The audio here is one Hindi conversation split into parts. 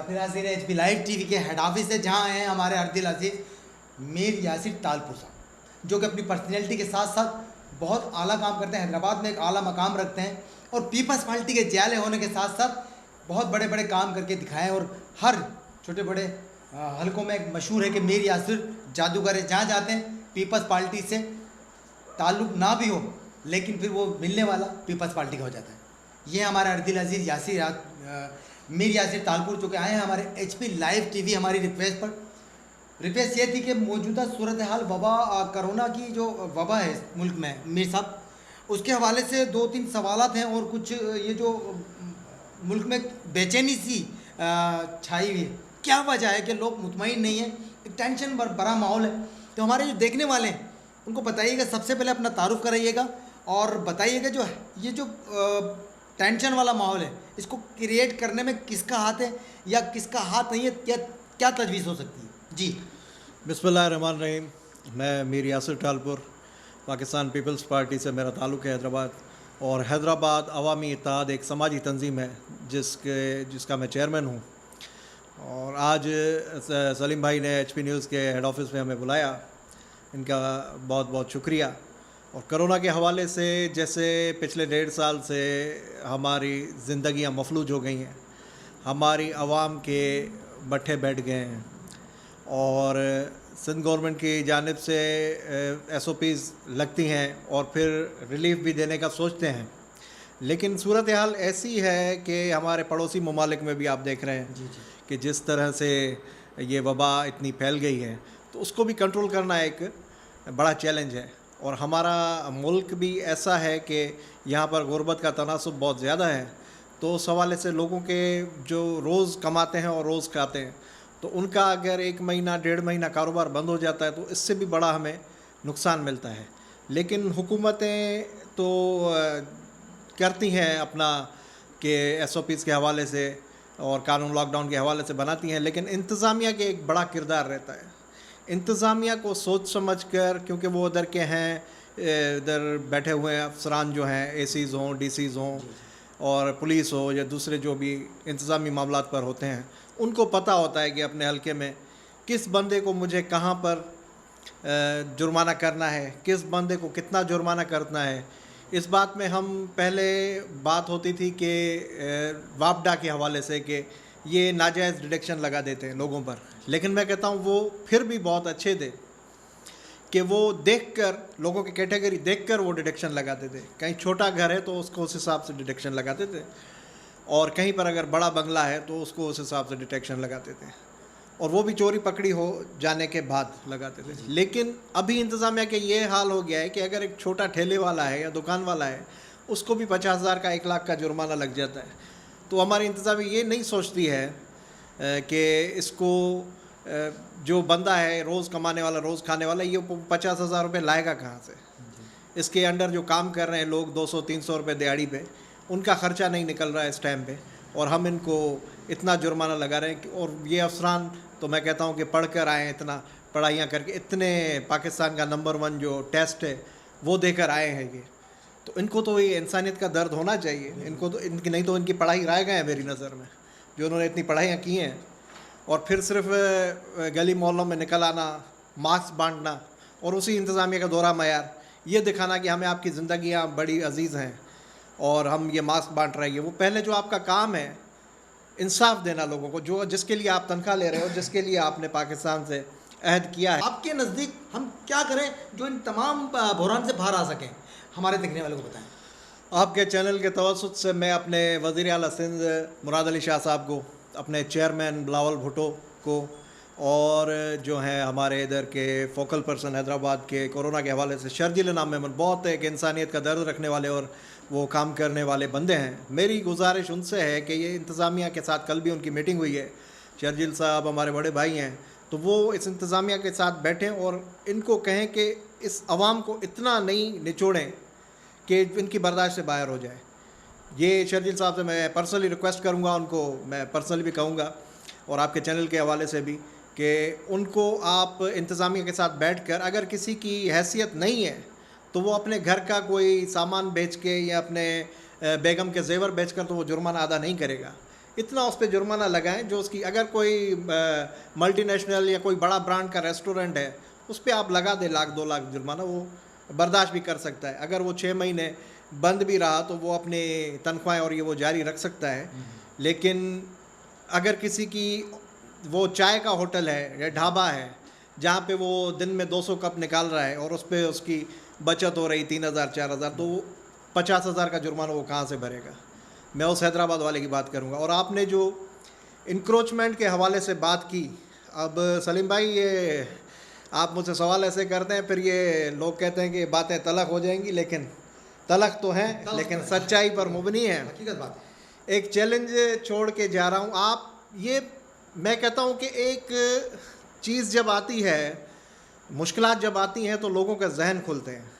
फिर हाजिर है HP लाइव टीवी के हेड ऑफिस से, जहाँ हैं हमारे अर्दिल अजीज़ मीर यासिर तालपुर साहब, जो कि अपनी पर्सनैलिटी के साथ साथ बहुत आला काम करते हैं, हैदराबाद में एक आला मकाम रखते हैं और पीपल्स पार्टी के जाले होने के साथ साथ बहुत बड़े बड़े काम करके दिखाएं और हर छोटे बड़े हलकों में एक मशहूर है कि मीर यासिर जादूगर है। जहाँ जाते हैं पीपल्स पार्टी से ताल्लुक़ ना भी हो, लेकिन फिर वो मिलने वाला पीपल्स पार्टी का हो जाता है। ये हमारे अर्दिल अजीज़ मीर यासिर तालपुर जो कि आए हैं हमारे HP लाइव टीवी। हमारी रिक्वेस्ट ये थी कि मौजूदा सूरत हाल वबा कोरोना की जो वबा है मुल्क में, मीर साहब उसके हवाले से 2-3 सवालात हैं और कुछ ये जो मुल्क में बेचैनी सी छाई हुई है, क्या वजह है कि लोग मुतमईन नहीं हैं, एक टेंशन भरा माहौल है। तो हमारे जो देखने वाले हैं उनको बताइएगा, सबसे पहले अपना तारुफ कराइएगा और बताइएगा जो ये जो टेंशन वाला माहौल है इसको क्रिएट करने में किसका हाथ है या किसका हाथ नहीं है, क्या तजवीज़ हो सकती है जी। बिस्मिल्लाहिर्रहमानिर्रहीम। मैं मीर यासिर तालपुर, पाकिस्तान पीपल्स पार्टी से मेरा ताल्लुक़ है हैदराबाद, और हैदराबाद अवामी इत्तेहाद एक समाजी तंजीम है जिसका मैं चेयरमैन हूँ। और आज सलीम भाई ने HP न्यूज़ के हेड ऑफिस में हमें बुलाया, इनका बहुत बहुत शुक्रिया। और कोरोना के हवाले से जैसे पिछले 1.5 साल से हमारी ज़िंदगियाँ मफलूज हो गई हैं, हमारी आवाम के बट्ठे बैठ गए हैं और सिंध गवर्नमेंट की जानिब से SOPs लगती हैं और फिर रिलीफ भी देने का सोचते हैं, लेकिन सूरत हाल ऐसी है कि हमारे पड़ोसी ममालिक में भी आप देख रहे हैं कि जिस तरह से ये वबा इतनी फैल गई है, तो उसको भी कंट्रोल करना एक बड़ा चैलेंज है। और हमारा मुल्क भी ऐसा है कि यहाँ पर गुर्बत का तनासुब बहुत ज़्यादा है, तो उस हवाले से लोगों के जो रोज़ कमाते हैं और रोज़ खाते हैं, तो उनका अगर 1 महीना 1.5 महीना कारोबार बंद हो जाता है तो इससे भी बड़ा हमें नुकसान मिलता है। लेकिन हुकूमतें तो करती हैं अपना कि SOPs के हवाले से और कानून लॉकडाउन के हवाले से बनाती हैं, लेकिन इंतज़ामिया के एक बड़ा किरदार रहता है। इंतज़ामिया को सोच समझ कर, क्योंकि वो उधर के हैं, इधर बैठे हुए अफसरान जो हैं, ACs हों, DCs हों और पुलिस हो या दूसरे जो भी इंतज़ामी मामलात पर होते हैं, उनको पता होता है कि अपने हल्के में किस बंदे को मुझे कहाँ पर जुर्माना करना है, किस बंदे को कितना जुर्माना करना है। इस बात में हम पहले बात होती थी कि वापडा के हवाले से कि ये नाजायज़ डिडक्शन लगा देते हैं लोगों पर, लेकिन मैं कहता हूँ वो फिर भी बहुत अच्छे थे कि वो देखकर, लोगों की कैटेगरी देखकर वो डिडक्शन लगाते थे। कहीं छोटा घर है तो उसको उस हिसाब से डिडक्शन लगाते थे, और कहीं पर अगर बड़ा बंगला है तो उसको उस हिसाब से डिडक्शन लगाते थे, और वो भी चोरी पकड़ी हो जाने के बाद लगाते थे। लेकिन अभी इंतज़ामिया के ये हाल हो गया है कि अगर एक छोटा ठेले वाला है या दुकान वाला है, उसको भी 50,000 का 1 लाख का जुर्माना लग जाता है। तो हमारी इंतज़ामिया ये नहीं सोचती है कि इसको जो बंदा है रोज़ कमाने वाला, रोज़ खाने वाला, ये 50,000 रुपये लाएगा कहाँ से। इसके अंडर जो काम कर रहे हैं लोग 200-300 रुपये दिहाड़ी पे, उनका ख़र्चा नहीं निकल रहा है इस टाइम पे, और हम इनको इतना जुर्माना लगा रहे हैं। और ये अफसरान तो मैं कहता हूँ कि पढ़ कर आए हैं, इतना पढ़ाइयाँ करके, इतने पाकिस्तान का नंबर 1 जो टेस्ट है वो देकर आए हैं ये, तो इनको तो ये इंसानियत का दर्द होना चाहिए। इनको तो इनकी नहीं तो इनकी पढ़ाई रह गए हैं मेरी नज़र में, जो उन्होंने इतनी पढ़ाइयाँ की हैं, और फिर सिर्फ गली मोहल्लों में निकल आना, मास्क बांटना और उसी इंतज़ामिया का दोहरा मयार, ये दिखाना कि हमें आपकी ज़िंदगियाँ बड़ी अजीज़ हैं और हम ये मास्क बांट रहे हैं। वो पहले जो आपका काम है इंसाफ देना लोगों को, जो जिसके लिए आप तनख्वाह ले रहे हो, जिसके लिए आपने पाकिस्तान से अहद किया है। आपके नज़दीक हम क्या करें जो इन तमाम बहरान से बाहर आ सकें, हमारे देखने वालों को बताएं। आपके चैनल के तवस्सुत से मैं अपने वज़ीर आला सिंध मुराद अली शाह साहब को, अपने चेयरमैन बिलावल भुट्टो को, और जो हैं हमारे इधर के फोकल पर्सन हैदराबाद के कोरोना के हवाले से शर्जील नाम में, बहुत एक इंसानियत का दर्द रखने वाले और वो काम करने वाले बंदे हैं। मेरी गुजारिश उनसे है कि ये इंतज़ामिया के साथ, कल भी उनकी मीटिंग हुई है, शर्जील साहब हमारे बड़े भाई हैं, तो वो इस इंतज़ामिया के साथ बैठें और इनको कहें कि इस आवाम को इतना नहीं निचोड़ें कि इनकी बर्दाश्त से बाहर हो जाए। ये शर्जील साहब से मैं पर्सनली रिक्वेस्ट करूँगा, उनको मैं पर्सनली भी कहूँगा, और आपके चैनल के हवाले से भी, कि उनको आप इंतज़ामिया के साथ बैठकर, अगर किसी की हैसियत नहीं है तो वो अपने घर का कोई सामान बेच के या अपने बेगम के जेवर बेच कर तो वो जुर्माना अदा नहीं करेगा। इतना उस पर जुर्माना लगाएं जो उसकी, अगर कोई मल्टीनेशनल या कोई बड़ा ब्रांड का रेस्टोरेंट है उस पर आप लगा दें 1 लाख 2 लाख जुर्माना, वो बर्दाश्त भी कर सकता है। अगर वो 6 महीने बंद भी रहा तो वो अपने तनख्वाहें और ये वो जारी रख सकता है। लेकिन अगर किसी की वो चाय का होटल है या ढाबा है जहाँ पे वो दिन में 200 कप निकाल रहा है और उस पर उसकी बचत हो रही 3,000 4,000, तो 50,000 का जुर्माना वो कहाँ से भरेगा। मैं उस हैदराबाद वाले की बात करूँगा। और आपने जो इंक्रोचमेंट के हवाले से बात की, अब सलीम भाई ये आप मुझसे सवाल ऐसे करते हैं फिर ये लोग कहते हैं कि बातें तलख हो जाएंगी, लेकिन तलख तो हैं लेकिन सच्चाई पर मुबनी है। हकीकत बात है। एक चैलेंज छोड़ के जा रहा हूँ। आप ये, मैं कहता हूँ कि एक चीज़ जब आती है, मुश्किलात जब आती हैं तो लोगों का जहन खुलते हैं।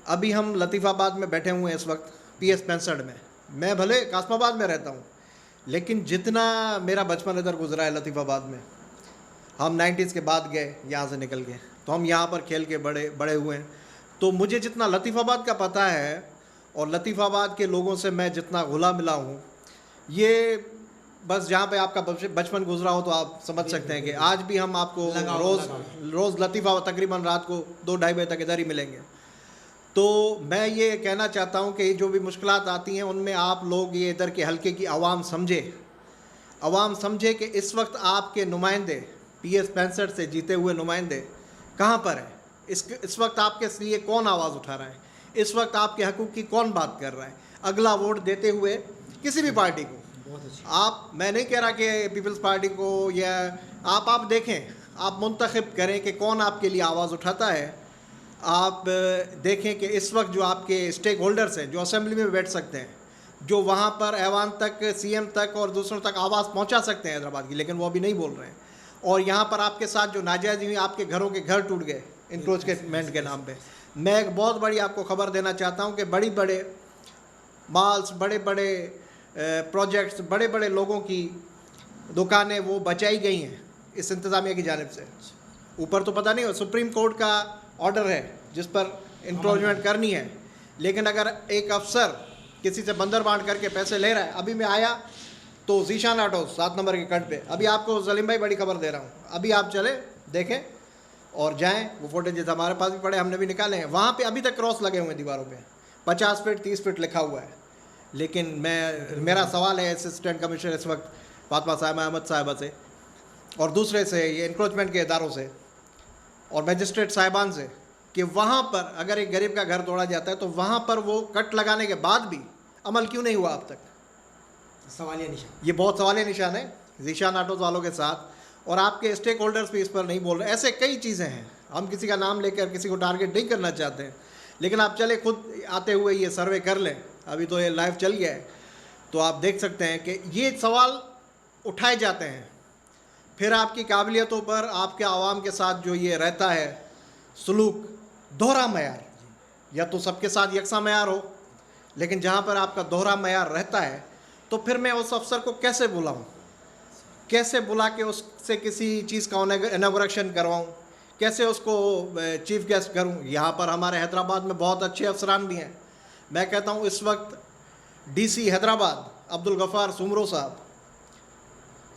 अभी हम लतीफ़ाबाद में बैठे हुए हैं इस वक्त PS 65 में। मैं भले कासमाबाद में रहता हूँ लेकिन जितना मेरा बचपन इधर गुजरा है लतीफ़ाबाद में, हम 90s के बाद गए, यहाँ से निकल गए, तो हम यहाँ पर खेल के बड़े हुए हैं। तो मुझे जितना लतीफ़ाबाद का पता है और लतीफ़ाबाद के लोगों से मैं जितना घुला मिला हूँ, ये बस जहाँ पे आपका बचपन गुजरा हो तो आप समझ सकते हैं कि आज भी हम आपको रोज़ लतीफ़ाबाद तकरीबन रात को 2-2:30 बजे तक इधर ही मिलेंगे। तो मैं ये कहना चाहता हूँ कि जो भी मुश्किलात आती हैं उनमें आप लोग ये इधर के हल्के की आवाम समझे कि इस वक्त आपके नुमाइंदे PS 65 से जीते हुए नुमाइंदे कहाँ पर हैं। इस वक्त आपके लिए कौन आवाज़ उठा रहा है, इस वक्त आपके हकूक़ की कौन बात कर रहा है। अगला वोट देते हुए किसी भी पार्टी को, आप, मैं नहीं कह रहा कि पीपल्स पार्टी को, या आप देखें, आप मुंतखब करें कि कौन आपके लिए आवाज़ उठाता है। आप देखें कि इस वक्त जो आपके स्टेक होल्डर्स हैं जो असेंबली में बैठ सकते हैं, जो वहाँ पर ऐवान तक, CM तक और दूसरों तक आवाज़ पहुँचा सकते हैं हैदराबाद की, लेकिन वो अभी नहीं बोल रहे हैं। और यहाँ पर आपके साथ जो नाजायज़ हुई, आपके घरों के घर टूट गए इंक्रोचमेंट के नाम पे। मैं एक बहुत बड़ी आपको खबर देना चाहता हूँ कि बड़े मॉल्स, बड़े प्रोजेक्ट्स, बड़े लोगों की दुकानें वो बचाई गई हैं इस इंतज़ामिया की जानिब से। ऊपर तो पता नहीं, सुप्रीम कोर्ट का ऑर्डर है जिस पर इंक्रोचमेंट करनी है, लेकिन अगर एक अफसर किसी से बंदर बांट करके पैसे ले रहा है, अभी मैं आया तो ज़ीशान ऑटो 7 नंबर के कट पे, अभी आपको सलीम भाई बड़ी खबर दे रहा हूँ, अभी आप चले देखें और जाएं, वो फोटेज हमारे पास भी पड़े, हमने भी निकाले हैं, वहाँ पे अभी तक क्रॉस लगे हुए हैं दीवारों पे, 50 फीट 30 फीट लिखा हुआ है। लेकिन मेरा सवाल है असिस्टेंट कमिश्नर इस वक्त फातिमा साहिबा अहमद साहिबा से और दूसरे से, ये इंक्रोचमेंट के इदारों से और मैजिस्ट्रेट साहिबान से, कि वहाँ पर अगर एक गरीब का घर तोड़ा जाता है तो वहाँ पर वो कट लगाने के बाद भी अमल क्यों नहीं हुआ अब तक। सवालिया निशान, ये बहुत सवालिया निशान है ज़ीशान ऑटोज़ वालों के साथ। और आपके स्टेक होल्डर्स भी इस पर नहीं बोल रहे। ऐसे कई चीज़ें हैं, हम किसी का नाम लेकर किसी को टारगेट नहीं करना चाहते हैं, लेकिन आप चले खुद आते हुए ये सर्वे कर लें, अभी तो ये लाइव चल गया है, तो आप देख सकते हैं कि ये सवाल उठाए जाते हैं। फिर आपकी काबिलियतों पर, आपके आवाम के साथ जो ये रहता है सलूक, दोहरा मयार, या तो सबके साथ यकसा मयार हो, लेकिन जहाँ पर आपका दोहरा मयार रहता है तो फिर मैं उस अफसर को कैसे बुलाऊँ, कैसे बुला के उससे किसी चीज़ का इनॉग्रेशन करवाऊँ, कैसे उसको चीफ गेस्ट करूँ। यहाँ पर हमारे हैदराबाद में बहुत अच्छे अफसरान भी हैं। मैं कहता हूँ इस वक्त DC हैदराबाद अब्दुल गफ़ार सुमरो साहब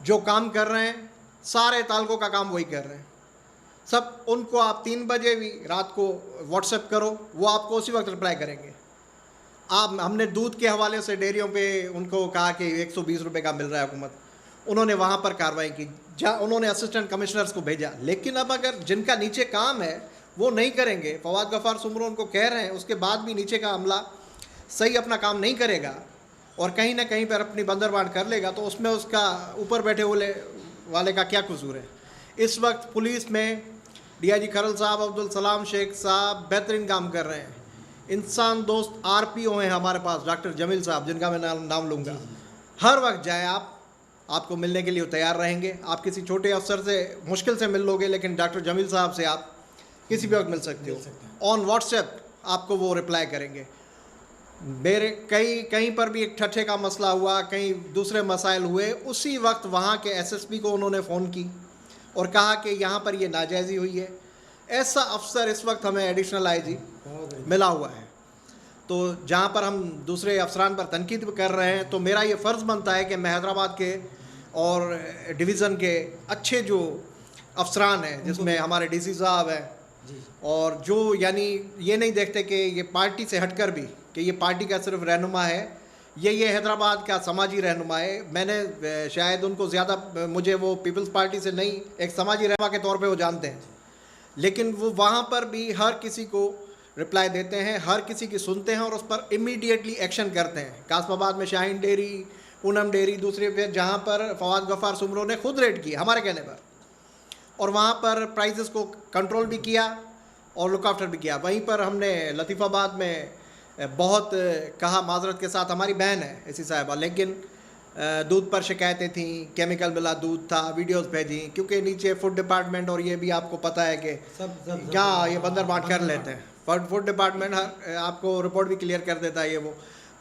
जो काम कर रहे हैं, सारे तालकों का काम वही कर रहे हैं सब। उनको आप 3 बजे भी रात को व्हाट्सएप करो, वो आपको उसी वक्त रिप्लाई करेंगे। हमने दूध के हवाले से डेयरियों पे उनको कहा कि 120 रुपये का मिल रहा है हुकूमत, उन्होंने वहाँ पर कार्रवाई की, जहाँ उन्होंने असिस्टेंट कमिश्नर्स को भेजा। लेकिन अब अगर जिनका नीचे काम है वो नहीं करेंगे, फवाद गफ़ार सुमरो उनको कह रहे हैं, उसके बाद भी नीचे का अमला सही अपना काम नहीं करेगा और कहीं ना कहीं पर अपनी बंदरबांट कर लेगा, तो उसमें उसका ऊपर बैठे वाले का क्या कसूर है। इस वक्त पुलिस में DIG खरल साहब, अब्दुल सलाम शेख साहब बेहतरीन काम कर रहे हैं। इंसान दोस्त RPO हैं हमारे पास, डॉक्टर जमील साहब, जिनका मैं नाम लूँगा। हर वक्त जाए आपको मिलने के लिए तैयार रहेंगे। आप किसी छोटे अफसर से मुश्किल से मिल लोगे, लेकिन डॉक्टर जमील साहब से आप किसी भी वक्त मिल सकते हो। ऑन व्हाट्सएप आपको वो रिप्लाई करेंगे। मेरे कहीं पर भी एक ठट्ठे का मसला हुआ, कहीं दूसरे मसाइल हुए, उसी वक्त वहाँ के SSP को उन्होंने फ़ोन की और कहा कि यहाँ पर ये नाजायज़ी हुई है। ऐसा अफसर इस वक्त हमें एडिशनल IG मिला हुआ है। तो जहाँ पर हम दूसरे अफसरान पर तनकीद कर रहे हैं, तो मेरा ये फ़र्ज़ बनता है कि मैं हैदराबाद के और डिवीज़न के अच्छे जो अफसरान हैं, जिसमें हमारे डीसी साहब हैं, और जो यानी ये नहीं देखते कि ये पार्टी से हटकर भी कि ये पार्टी का सिर्फ रहनुमा है, ये हैदराबाद का समाजी रहनुमा है। मैंने शायद उनको ज़्यादा, मुझे वो पीपल्स पार्टी से नहीं, एक समाजी रहनुमा के तौर पे वो जानते हैं, लेकिन वो वहाँ पर भी हर किसी को रिप्लाई देते हैं, हर किसी की सुनते हैं और उस पर इमीडिएटली एक्शन करते हैं। कासमाबाद में शाहीन डेयरी, पूनम डेयरी, दूसरे पे जहाँ पर फवाद गफ़ार सुमरो ने खुद रेड किया हमारे कहने पर, और वहाँ पर प्राइसेस को कंट्रोल भी किया और लुक आफ्टर भी किया। वहीं पर हमने लतीफ़ाबाद में बहुत कहा, माजरत के साथ, हमारी बहन है ऐसी साहिबा, लेकिन दूध पर शिकायतें थी, केमिकल मिला दूध था, वीडियोस भेजी, क्योंकि नीचे फूड डिपार्टमेंट और ये भी आपको पता है कि क्या ये बंदर बांट कर लेते हैं। फूड डिपार्टमेंट आपको रिपोर्ट भी क्लियर कर देता है ये वो।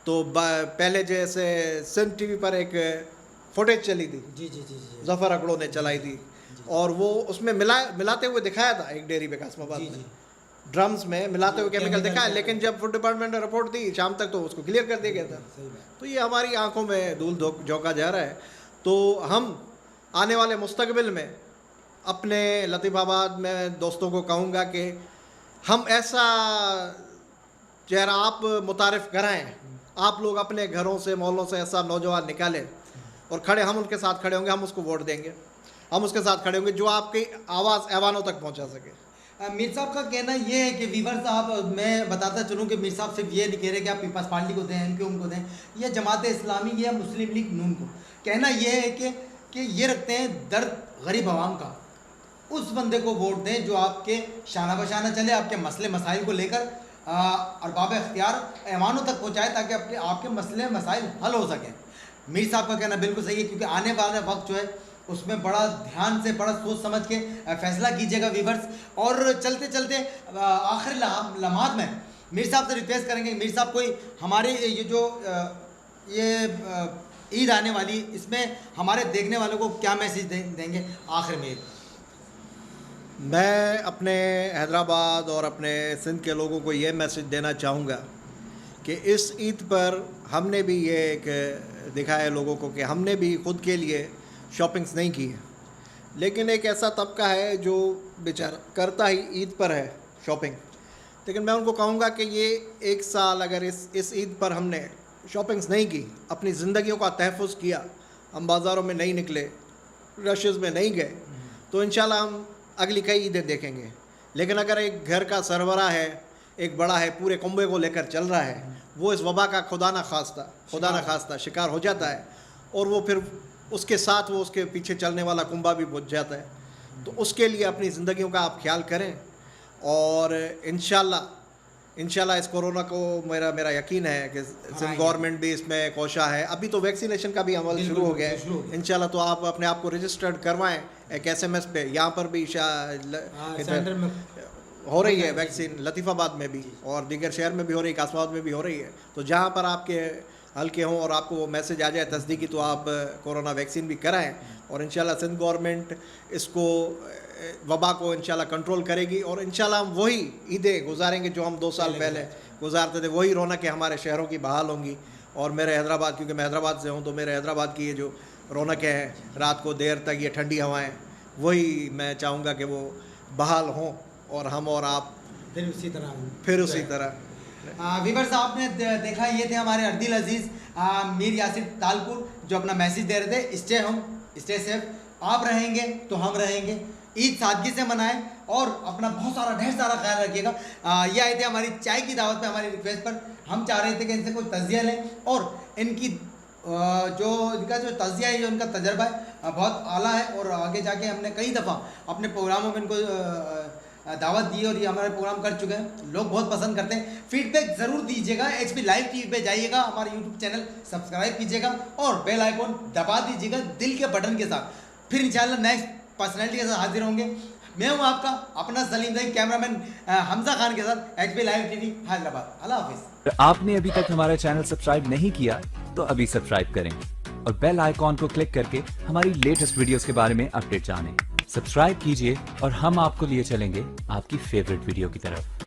तो पहले जैसे सिंध टीवी पर एक फुटेज चली थी, जी जफ़र अकड़ो ने चलाई थी, और वो उसमें मिलाते हुए दिखाया था एक डेयरी पे कासमाबाद में, ड्रम्स में मिलाते हुए केमिकल दिखाया, लेकिन जब फूड डिपार्टमेंट ने रिपोर्ट दी शाम तक तो उसको क्लियर कर दिया गया था। तो ये हमारी आंखों में धूल झोंका जा रहा है। तो हम आने वाले मुस्तकबिल में अपने लतीफ़ाबाद में दोस्तों को कहूँगा कि हम ऐसा चेहरा आप मुतारिफ़ कराएँ, आप लोग अपने घरों से, मोहल्लों से ऐसा नौजवान निकालें और खड़े, हम उनके साथ खड़े होंगे, हम उसको वोट देंगे, हम उसके साथ खड़े होंगे जो आपकी आवाज़ ऐवानों तक पहुंचा सके। मीर साहब का कहना ये है कि वीवर साहब, मैं बताता चलूँ कि मीर साहब सिर्फ ये नहीं कह रहे कि आप पीपल्स पार्टी को दें, एमक्यूएम को दें, या जमात इस्लामी या मुस्लिम लीग नून को। कहना ये है कि ये रखते हैं दर्द गरीब आवाम का, उस बंदे को वोट दें जो आपके शाना बशाना चले, आपके मसले मसाइल को लेकर अरबाब इख्तियार ऐवानों तक पहुँचाए, ताकि आपके मसले मसाइल हल हो सकें। मीर साहब का कहना बिल्कुल सही है, क्योंकि आने वाला वक्त जो है उसमें बड़ा ध्यान से, बड़ा सोच समझ के फैसला कीजिएगा वीवर्स। और चलते चलते आखिरी लम्हात में मीर साहब से रिक्वेस्ट करेंगे, मीर साहब कोई हमारे ये जो ये ईद आने वाली, इसमें हमारे देखने वालों को क्या मैसेज देंगे आखिर में? मैं अपने हैदराबाद और अपने सिंध के लोगों को ये मैसेज देना चाहूँगा कि इस ईद पर हमने भी ये एक दिखाया है लोगों को कि हमने भी ख़ुद के लिए शॉपिंग्स नहीं की है, लेकिन एक ऐसा तबका है जो बेचारा करता ही ईद पर है शॉपिंग। लेकिन मैं उनको कहूँगा कि ये एक साल अगर इस ईद पर हमने शॉपिंग्स नहीं की, अपनी ज़िंदगियों का तहफ़्फ़ुज़ किया, हम बाज़ारों में नहीं निकले, रशेज़ में नहीं गए, तो इंशाल्लाह हम अगली कई ईदें देखेंगे। लेकिन अगर एक घर का सरबरा है, एक बड़ा है, पूरे कुंबे को लेकर चल रहा है, वो इस वबा का खुदा न खास्ता शिकार हो जाता है, और वो फिर उसके साथ वो उसके पीछे चलने वाला कुंबा भी बुझ जाता है। तो उसके लिए अपनी ज़िंदगियों का आप ख्याल करें, और इंशाल्लाह इस कोरोना को मेरा यकीन है कि सिंध गवर्नमेंट भी इसमें कोशा है। अभी तो वैक्सीनेशन का भी अमल शुरू हो गया है इंशाल्लाह, तो आप अपने आप को रजिस्टर्ड करवाएं एक SMS पे। यहाँ पर भी सेंटर में हो रही है वैक्सीन, लतीफ़ाबाद में भी और दीगर शहर में भी हो रही है, कासमाबाद में भी हो रही है। तो जहाँ पर आपके हल्के हों और आपको वो मैसेज आ जाए तस्दीकी, तो आप कोरोना वैक्सीन भी कराएं, और इंशाल्लाह सिंध गवर्नमेंट इसको वबा को इंशाल्लाह कंट्रोल करेगी, और इंशाल्लाह हम वही ईदें गुजारेंगे जो हम 2 साल पहले गुजारते थे। वही रौनकें हमारे शहरों की बहाल होंगी। और मेरे हैदराबाद, क्योंकि मैं हैदराबाद से हूँ, तो मेरे हैदराबाद की ये जो रौनकें हैं, रात को देर तक ये ठंडी हवाएँ, वही मैं चाहूँगा कि वो बहाल हों, और हम और आप फिर उसी तरह वीवर्स आपने देखा, ये थे हमारे अर्दिल अजीज़ मीर यासिर तालपुर, जो अपना मैसेज दे रहे थे, स्टे होम स्टे सेफ, आप रहेंगे तो हम रहेंगे, ईद सादगी से मनाएं और अपना बहुत सारा ढेर सारा ख्याल रखिएगा। ये आए थे हमारी चाय की दावत पे, हमारी रिक्वेस्ट पर। हम चाह रहे थे कि इनसे कोई तज़िया लें, और इनकी इनका जो तज़िया है, जो इनका तजर्बा है, बहुत आला है, और आगे जाके हमने कई दफ़ा अपने प्रोग्रामों में इनको दावत दी, और ये हमारे प्रोग्राम कर चुके हैं, लोग बहुत पसंद करते हैं। फीडबैक ज़रूर दीजिएगा, HP लाइव TV पे जाइएगा, हमारे YouTube चैनल सब्सक्राइब कीजिएगा और बेल आइकॉन दबा दीजिएगा दिल के बटन के साथ। फिर इंशाल्लाह नेक्स्ट पर्सनैलिटी के साथ हाजिर होंगे। मैं हूँ आपका अपना सलीम भाई, कैमरामैन हमजा खान के साथ HP लाइव TV हैदराबाद। अल्लाह हाफिज़। आपने अभी तक हमारा चैनल सब्सक्राइब नहीं किया तो अभी सब्सक्राइब करें और बेल आइकॉन को क्लिक करके हमारी लेटेस्ट वीडियोस के बारे में अपडेट जानें। सब्सक्राइब कीजिए और हम आपको लिए चलेंगे आपकी फेवरेट वीडियो की तरफ।